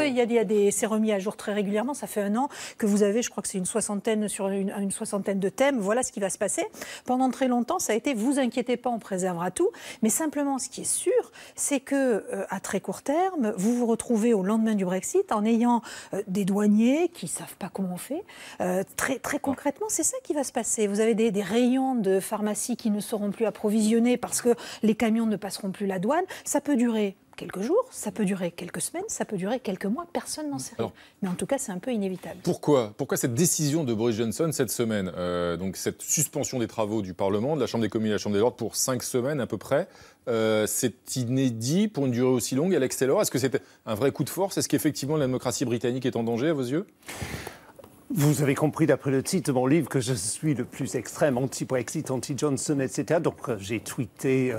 C'est remis à jour très régulièrement, ça fait 1 an que vous avez, je crois que c'est une soixantaine de thèmes, voilà ce qui va se passer. Pendant très longtemps, ça a été, vous inquiétez pas, on préservera tout, mais simplement ce qui est sûr, c'est que à très court terme, vous vous retrouvez au lendemain du Brexit Brexit en ayant des douaniers qui ne savent pas comment on fait. Très concrètement, c'est ça qui va se passer. Vous avez des rayons de pharmacie qui ne seront plus approvisionnés parce que les camions ne passeront plus la douane. Ça peut durer quelques jours, ça peut durer quelques semaines, ça peut durer quelques mois, personne n'en sait rien. Mais en tout cas, c'est un peu inévitable. Pourquoi cette décision de Boris Johnson cette semaine, donc cette suspension des travaux du Parlement, de la Chambre des communes et de la Chambre des Lords pour 5 semaines à peu près, c'est inédit pour une durée aussi longue, Alex Taylor. Est-ce que c'était un vrai coup de force? Est-ce qu'effectivement la démocratie britannique est en danger à vos yeux? Vous avez compris d'après le titre de mon livre que je suis le plus extrême anti-Brexit, anti-Johnson, etc. Donc j'ai tweeté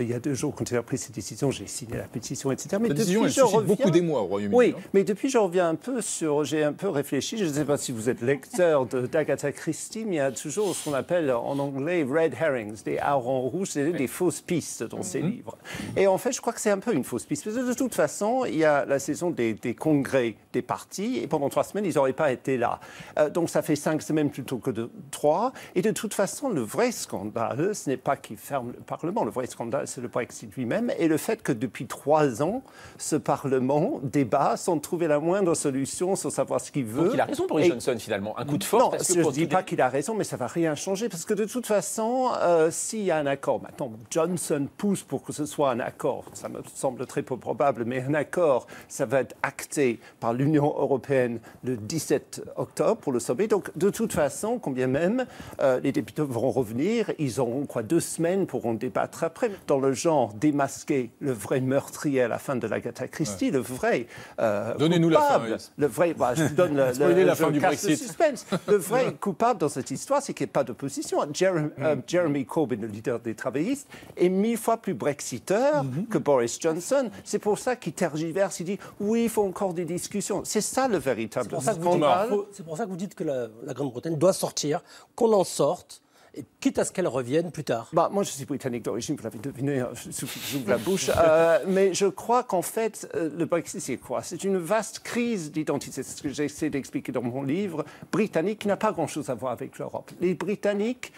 il y a 2 jours quand il a pris cette décision, j'ai signé la pétition, etc. Mais cette décision, elle suscite beaucoup d'émoi au Royaume-Uni. Oui, mais depuis je reviens un peu sur... J'ai un peu réfléchi, je ne sais pas si vous êtes lecteur d'Agatha Christie, mais il y a toujours ce qu'on appelle en anglais red herrings, des harengs rouges, c'est des fausses pistes dans ses livres. Et en fait, je crois que c'est un peu une fausse piste. Parce que de toute façon, il y a la saison des congrès des partis, et pendant 3 semaines, ils n'auraient pas été là. Donc ça fait 5 semaines plutôt que 3. Et de toute façon, le vrai scandale, ce n'est pas qu'il ferme le Parlement. Le vrai scandale, c'est le Brexit lui-même. Et le fait que depuis 3 ans, ce Parlement débat sans trouver la moindre solution, sans savoir ce qu'il veut. Donc il a raison, Boris Johnson, finalement. Un coup de force. Non, je ne dis pas qu'il a raison, mais ça ne va rien changer. Parce que de toute façon, s'il y a un accord, maintenant, Johnson pousse pour que ce soit un accord. Ça me semble très peu probable, mais un accord, ça va être acté par l'Union européenne le 17 octobre pour le sommet. Donc, de toute façon, combien même les députés vont revenir, ils auront 2 semaines pour en débattre après. Dans le genre démasquer le vrai meurtrier à la fin de l'Agatha Christie, le vrai Donnez-nous coupable, la fin. le vrai, je vous donne la fin du Brexit. Suspense. Le vrai coupable dans cette histoire, c'est qu'il n'y a pas d'opposition. Jeremy Corbyn, le leader des travaillistes, est 1000 fois plus brexiteur que Boris Johnson. C'est pour ça qu'il tergiverse, il dit oui, il faut encore des discussions. C'est ça le véritable scandale. C'est pour ça que vous dites que la Grande-Bretagne doit sortir, qu'on en sorte, et quitte à ce qu'elle revienne plus tard. Moi, je suis britannique d'origine, vous l'avez deviné, j'ouvre la bouche. Mais je crois qu'en fait, le Brexit, c'est quoi? C'est une vaste crise d'identité. C'est ce que j'essaie d'expliquer dans mon livre. Britannique qui n'a pas grand-chose à voir avec l'Europe. Les Britanniques...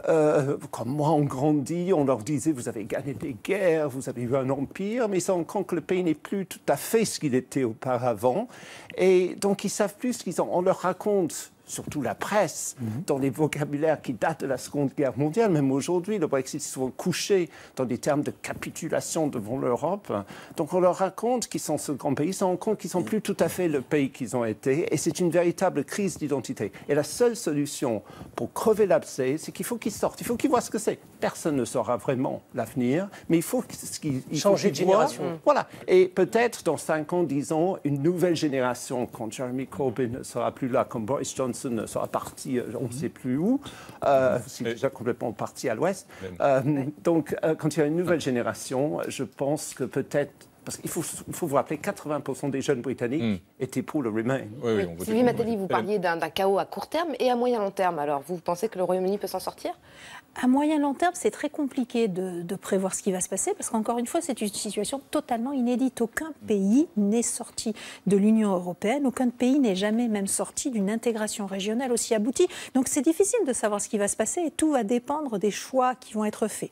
comme moi, on grandit, on leur disait vous avez gagné des guerres, vous avez eu un empire, mais ils se rendent compte que le pays n'est plus tout à fait ce qu'il était auparavant. Et donc, ils savent plus ce qu'ils ont. On leur raconte, surtout la presse, dans des vocabulaires qui datent de la Seconde Guerre mondiale. Même aujourd'hui, le Brexit est souvent couché dans des termes de capitulation devant l'Europe. Donc on leur raconte qu'ils sont ce grand pays, ils se rendent compte qu'ils ne sont plus tout à fait le pays qu'ils ont été. Et c'est une véritable crise d'identité. Et la seule solution pour crever l'abcès, c'est qu'il faut qu'ils sortent. Il faut qu'ils voient ce que c'est. Personne ne saura vraiment l'avenir, mais il faut qu'ils changer de génération. Voilà. Et peut-être dans 5 ans, 10 ans, une nouvelle génération, quand Jeremy Corbyn ne sera plus là, comme Boris Johnson sera parti, on ne sait plus où, c'est déjà complètement parti à l'ouest. Donc, quand il y a une nouvelle génération, je pense que peut-être, parce qu'il faut vous rappeler, 80% des jeunes Britanniques étaient pour le Remain. Sylvie Matelli, vous parliez d'un chaos à court terme et à moyen long terme. Alors, vous pensez que le Royaume-Uni peut s'en sortir? À moyen long terme, c'est très compliqué de prévoir ce qui va se passer parce qu'encore une fois, c'est une situation totalement inédite. Aucun pays n'est sorti de l'Union européenne, aucun pays n'est jamais même sorti d'une intégration régionale aussi aboutie. Donc c'est difficile de savoir ce qui va se passer et tout va dépendre des choix qui vont être faits.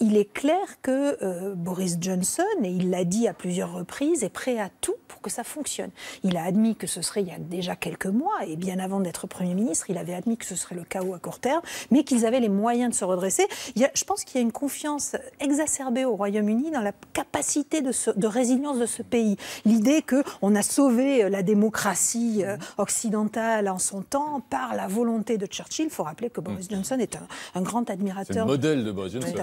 Il est clair que Boris Johnson, et il l'a dit à plusieurs reprises, est prêt à tout pour que ça fonctionne. Il a admis que ce serait il y a déjà quelques mois, et bien avant d'être Premier ministre, il avait admis que ce serait le chaos à court terme, mais qu'ils avaient les moyens de se redresser. Je pense qu'il y a une confiance exacerbée au Royaume-Uni dans la capacité de résilience de ce pays. L'idée qu'on a sauvé la démocratie occidentale en son temps par la volonté de Churchill. Il faut rappeler que Boris Johnson est un grand admirateur. C'est le modèle de Boris Johnson. Tout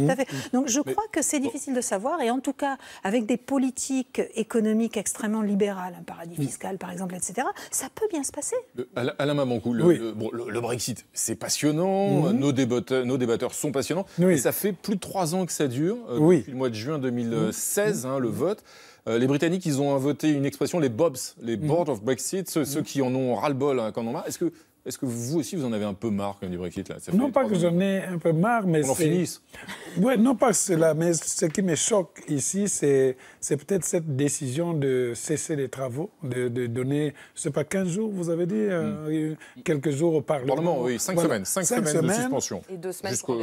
à fait. Donc je crois que c'est difficile de savoir, et en tout cas, avec des politiques économiques extrêmement libérales, un paradis fiscal par exemple, etc., ça peut bien se passer. Alain Mabanckou, le Brexit, c'est passionnant, nos débatteurs sont passionnants, mais ça fait plus de 3 ans que ça dure, depuis le mois de juin 2016, le vote. Les Britanniques, ils ont voté une expression, les BOBs, les Board of Brexit, ceux qui en ont ras-le-bol, quand on en a marre. Est-ce que vous aussi, vous en avez un peu marre du Brexit là? Non pas que j'en ai un peu marre, mais on en finisse. Oui, non pas cela, mais ce qui me choque ici, c'est peut-être cette décision de cesser les travaux, de donner, je ne sais pas, 15 jours, vous avez dit, quelques jours au Parlement. Oui, 5 semaines. 5 semaines de suspension. Et 2 semaines jusqu'au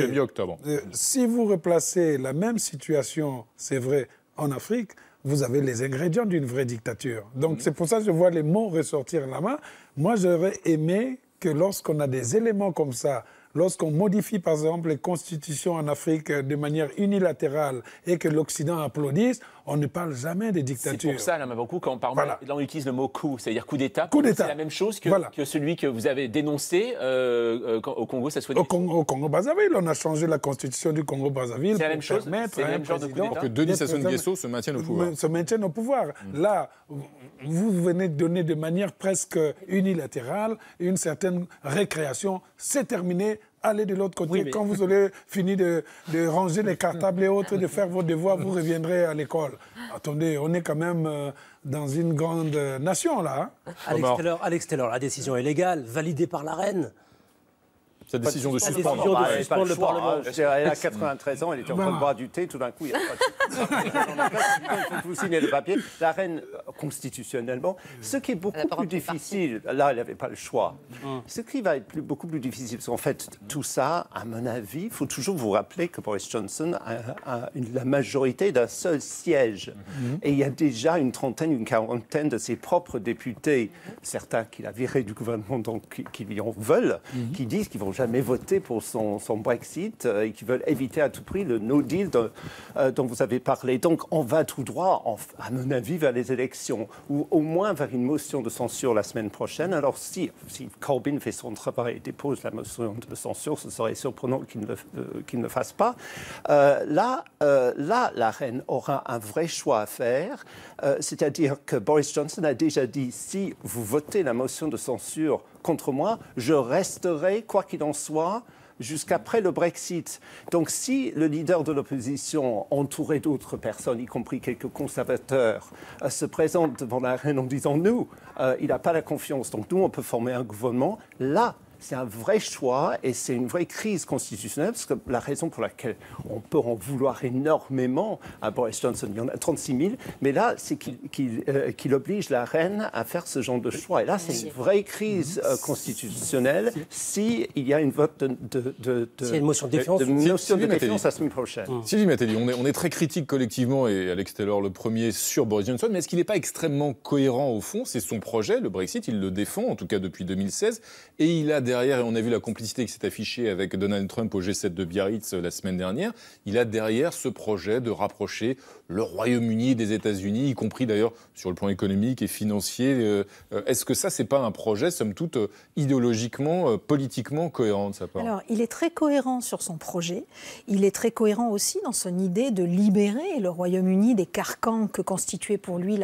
mi-octobre. Si vous replacez la même situation, c'est vrai, en Afrique, vous avez les ingrédients d'une vraie dictature. Donc c'est pour ça que je vois les mots ressortir là-bas. Moi, j'aurais aimé que lorsqu'on a des éléments comme ça, lorsqu'on modifie par exemple les constitutions en Afrique de manière unilatérale et que l'Occident applaudisse, on ne parle jamais de dictature. C'est pour ça, Alain Mabanckou, quand on parle, là on utilise le mot coup, c'est-à-dire coup d'État. C'est la même chose que celui que vous avez dénoncé au Congo, ça soit dit. Au Congo-Brazzaville, on a changé la constitution du Congo-Brazzaville. C'est la même chose. C'est le même genre de coup d'État. Pour que Denis Sassou Nguesso se maintienne au pouvoir. Là, vous venez de donner de manière presque unilatérale une certaine récréation. C'est terminé. Allez de l'autre côté. Quand vous aurez fini de ranger les cartables et autres, de faire vos devoirs, vous reviendrez à l'école. Attendez, on est quand même dans une grande nation, là. Hein. Alex Taylor, la décision est légale, validée par la reine. Sa décision de suspendre. Le Parlement. Elle a 93 ans, elle était en train de boire du thé, tout d'un coup, il n'y a pas de... Il faut que vous signez le papier. La reine, constitutionnellement, ce qui est beaucoup plus difficile, là, elle n'avait pas le choix. Ce qui va être beaucoup plus difficile, parce qu'en fait, tout ça, à mon avis, il faut toujours vous rappeler que Boris Johnson a la majorité d'un seul siège. Et il y a déjà une trentaine, une quarantaine de ses propres députés, certains qu'il a virés du gouvernement, donc qui lui en veulent, qui disent qu'ils vont jamais voté pour son Brexit et qui veulent éviter à tout prix le no deal dont vous avez parlé. Donc on va tout droit, à mon avis, vers les élections, ou au moins vers une motion de censure la semaine prochaine. Alors si Corbyn fait son travail et dépose la motion de censure, ce serait surprenant qu'il ne le fasse pas. Là, la reine aura un vrai choix à faire, c'est-à-dire que Boris Johnson a déjà dit, si vous votez la motion de censure contre moi, je resterai, quoi qu'il en soit, jusqu'après le Brexit. Donc si le leader de l'opposition, entouré d'autres personnes, y compris quelques conservateurs, se présente devant la reine en disant « nous, il n'a pas la confiance, donc nous, on peut former un gouvernement », là, c'est un vrai choix et c'est une vraie crise constitutionnelle, parce que la raison pour laquelle on peut en vouloir énormément à Boris Johnson, il y en a 36 000, mais là, c'est qu'il oblige la reine à faire ce genre de choix. Et là, c'est une vraie crise constitutionnelle s'il y a une vote c'est une motion de défiance, la semaine prochaine. Sylvie Matelli, on est très critique collectivement, et Alex Taylor le premier, sur Boris Johnson, mais est-ce qu'il n'est pas extrêmement cohérent au fond? C'est son projet, le Brexit, il le défend, en tout cas depuis 2016, et il a derrière, et on a vu la complicité qui s'est affichée avec Donald Trump au G7 de Biarritz la semaine dernière, il a derrière ce projet de rapprocher le Royaume-Uni des États-Unis, y compris d'ailleurs sur le plan économique et financier. Est-ce que ça, c'est pas un projet, somme toute, idéologiquement, politiquement cohérent de sa part? Alors, il est très cohérent sur son projet. Il est très cohérent aussi dans son idée de libérer le Royaume-Uni des carcans que constituait pour lui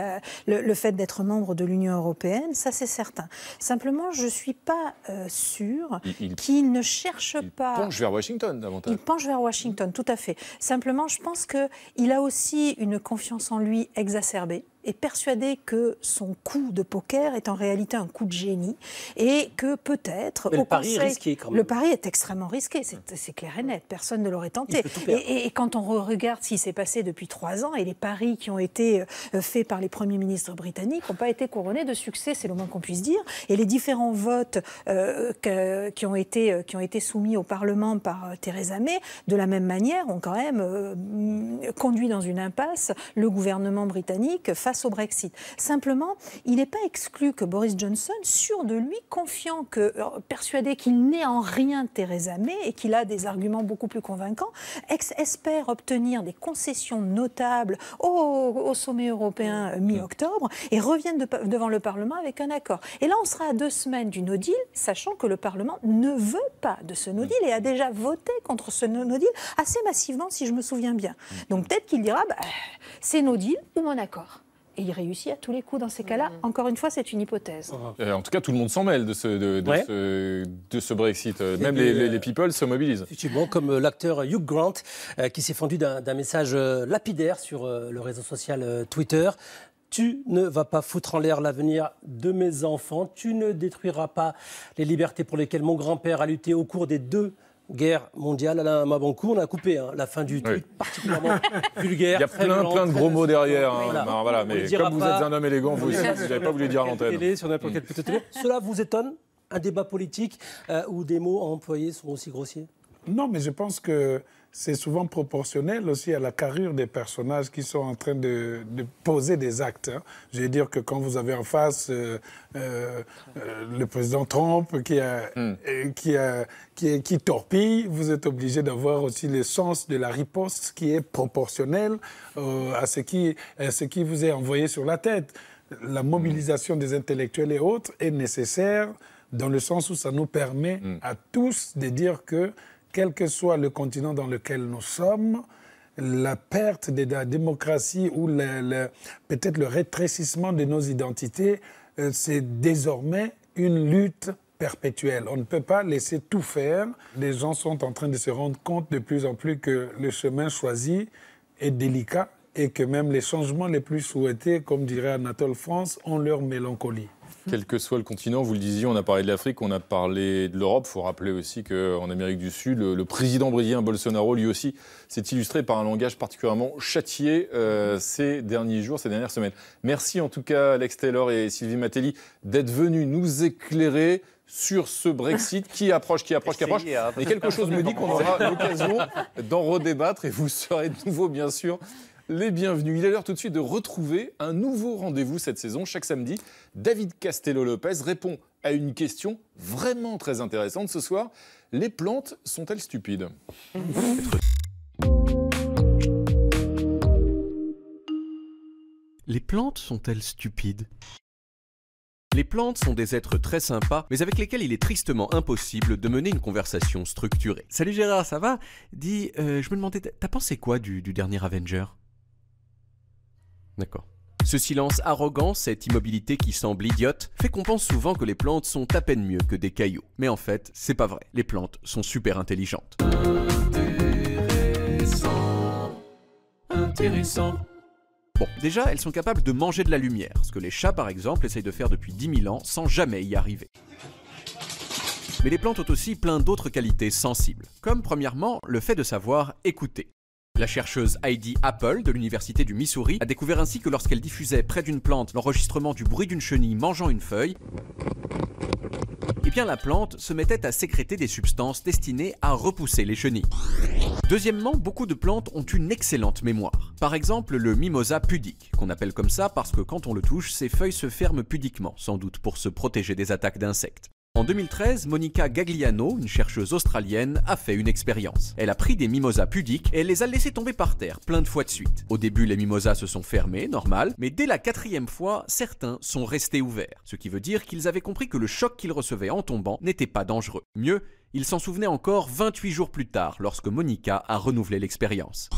le fait d'être membre de l'Union européenne. Ça, c'est certain. Simplement, je ne suis pas sûr qu'il ne cherche pas... Il penche vers Washington, davantage. Il penche vers Washington, tout à fait. Simplement, je pense qu'il a aussi une confiance en lui exacerbée, est persuadé que son coup de poker est en réalité un coup de génie et que peut-être... Mais le pari est risqué quand même. Le pari est extrêmement risqué, c'est clair et net, personne ne l'aurait tenté. Et quand on regarde ce qui s'est passé depuis 3 ans et les paris qui ont été faits par les premiers ministres britanniques n'ont pas été couronnés de succès, c'est le moins qu'on puisse dire, et les différents votes qui ont été soumis au Parlement par Theresa May, de la même manière, ont quand même conduit dans une impasse le gouvernement britannique face au Brexit. Simplement, il n'est pas exclu que Boris Johnson, sûr de lui, confiant, persuadé qu'il n'est en rien Theresa May et qu'il a des arguments beaucoup plus convaincants, espère obtenir des concessions notables au sommet européen mi-octobre et revienne devant le Parlement avec un accord. Et là, on sera à 2 semaines du no deal, sachant que le Parlement ne veut pas de ce no deal et a déjà voté contre ce no deal assez massivement, si je me souviens bien. Donc peut-être qu'il dira, c'est no deal ou mon accord. Et il réussit à tous les coups dans ces cas-là. Encore une fois, c'est une hypothèse. En tout cas, tout le monde s'en mêle de ce Brexit. Même les people se mobilisent. Effectivement, comme l'acteur Hugh Grant, qui s'est fendu d'un message lapidaire sur le réseau social Twitter. Tu ne vas pas foutre en l'air l'avenir de mes enfants. Tu ne détruiras pas les libertés pour lesquelles mon grand-père a lutté au cours des 2 guerre mondiale. Alain Mabanckou, on a coupé la fin du tweet particulièrement vulgaire. Il y a plein de gros mots derrière. Voilà. Mais comme vous êtes un homme élégant, vous aussi, vous n'avez pas voulu dire à l'antenne. Sur n'importe quelle petite télé. Cela vous étonne, un débat politique où des mots employés sont aussi grossiers? Non, mais je pense que c'est souvent proportionnel aussi à la carrure des personnages qui sont en train de poser des actes. Hein. Je veux dire que quand vous avez en face le président Trump qui torpille, vous êtes obligé d'avoir aussi le sens de la riposte qui est proportionnel à ce qui vous est envoyé sur la tête. La mobilisation des intellectuels et autres est nécessaire dans le sens où ça nous permet à tous de dire que quel que soit le continent dans lequel nous sommes, la perte de la démocratie ou peut-être le rétrécissement de nos identités, c'est désormais une lutte perpétuelle. On ne peut pas laisser tout faire. Les gens sont en train de se rendre compte de plus en plus que le chemin choisi est délicat et que même les changements les plus souhaités, comme dirait Anatole France, ont leur mélancolie. Quel que soit le continent, vous le disiez, on a parlé de l'Afrique, on a parlé de l'Europe. Il faut rappeler aussi qu'en Amérique du Sud, le président brésilien Bolsonaro, lui aussi, s'est illustré par un langage particulièrement châtié ces derniers jours, ces dernières semaines. Merci en tout cas Alex Taylor et Sylvie Matelli d'être venus nous éclairer sur ce Brexit qui approche. Mais quelque chose me dit qu'on aura l'occasion d'en redébattre et vous serez de nouveau, bien sûr, les bienvenus. Il est l'heure tout de suite de retrouver un nouveau rendez-vous cette saison. Chaque samedi, David Castello-Lopez répond à une question vraiment très intéressante ce soir. Les plantes sont-elles stupides ? Les plantes sont-elles stupides ? Les plantes sont des êtres très sympas, mais avec lesquels il est tristement impossible de mener une conversation structurée. Salut Gérard, ça va ? Dis, je me demandais, t'as pensé quoi du dernier Avenger ? D'accord. Ce silence arrogant, cette immobilité qui semble idiote, fait qu'on pense souvent que les plantes sont à peine mieux que des cailloux. Mais en fait, c'est pas vrai. Les plantes sont super intelligentes. Intéressant. Bon, déjà, elles sont capables de manger de la lumière, ce que les chats, par exemple, essayent de faire depuis 10 000 ans sans jamais y arriver. Mais les plantes ont aussi plein d'autres qualités sensibles, comme premièrement, le fait de savoir écouter. La chercheuse Heidi Apple de l'université du Missouri a découvert ainsi que lorsqu'elle diffusait près d'une plante l'enregistrement du bruit d'une chenille mangeant une feuille, eh bien la plante se mettait à sécréter des substances destinées à repousser les chenilles. Deuxièmement, beaucoup de plantes ont une excellente mémoire. Par exemple, le mimosa pudique, qu'on appelle comme ça parce que quand on le touche, ses feuilles se ferment pudiquement, sans doute pour se protéger des attaques d'insectes. En 2013, Monica Gagliano, une chercheuse australienne, a fait une expérience. Elle a pris des mimosas pudiques et elle les a laissés tomber par terre plein de fois de suite. Au début, les mimosas se sont fermés, normal, mais dès la 4e fois, certains sont restés ouverts. Ce qui veut dire qu'ils avaient compris que le choc qu'ils recevaient en tombant n'était pas dangereux. Mieux, ils s'en souvenaient encore 28 jours plus tard, lorsque Monica a renouvelé l'expérience.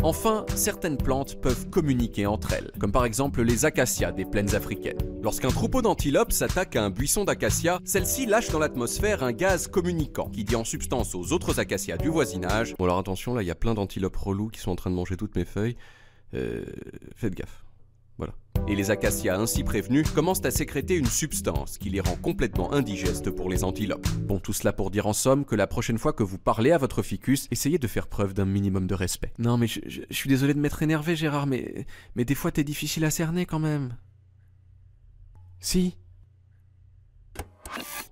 Enfin, certaines plantes peuvent communiquer entre elles, comme par exemple les acacias des plaines africaines. Lorsqu'un troupeau d'antilopes s'attaque à un buisson d'acacias, celle-ci lâche dans l'atmosphère un gaz communicant qui dit en substance aux autres acacias du voisinage « Bon alors attention, là il y a plein d'antilopes relous qui sont en train de manger toutes mes feuilles, faites gaffe ». Voilà. Et les acacias ainsi prévenus commencent à sécréter une substance qui les rend complètement indigestes pour les antilopes. Bon, tout cela pour dire en somme que la prochaine fois que vous parlez à votre ficus, essayez de faire preuve d'un minimum de respect. Non mais je suis désolé de m'être énervé Gérard, mais des fois t'es difficile à cerner quand même. Si.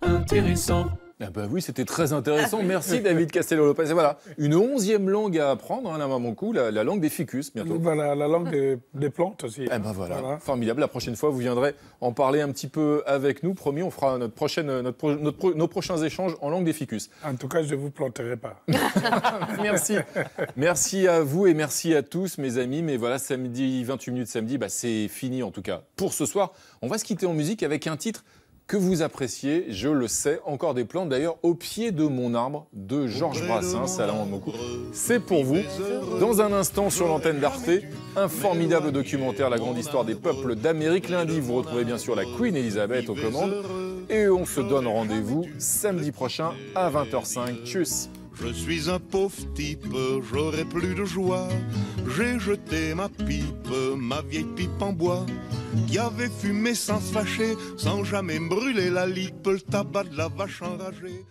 Intéressant. Ah bah oui, c'était très intéressant. Merci David Castello-Lopez. Et voilà, une 11e langue à apprendre, hein, là, à mon coup, la langue des ficus, bientôt. Voilà, la langue des plantes aussi. Eh ben voilà, formidable. La prochaine fois, vous viendrez en parler un petit peu avec nous. Promis, on fera nos prochains échanges en langue des ficus. En tout cas, je ne vous planterai pas. Merci. Merci à vous et merci à tous, mes amis. Mais voilà, samedi, 28 minutes samedi, bah, c'est fini en tout cas pour ce soir. On va se quitter en musique avec un titre que vous appréciez, je le sais, encore des plantes d'ailleurs, Au pied de mon arbre de Georges Brassens. C'est pour vous. Dans un instant sur l'antenne d'Arte, un formidable documentaire, La grande histoire des peuples d'Amérique. Lundi, vous retrouvez bien sûr la Queen Elizabeth aux commandes. Et on se donne rendez-vous samedi prochain à 20h05. Tchuss. Je suis un pauvre type, j'aurai plus de joie. J'ai jeté ma pipe, ma vieille pipe en bois, qui avait fumé sans se fâcher, sans jamais me brûler la lippe, le tabac de la vache enragée.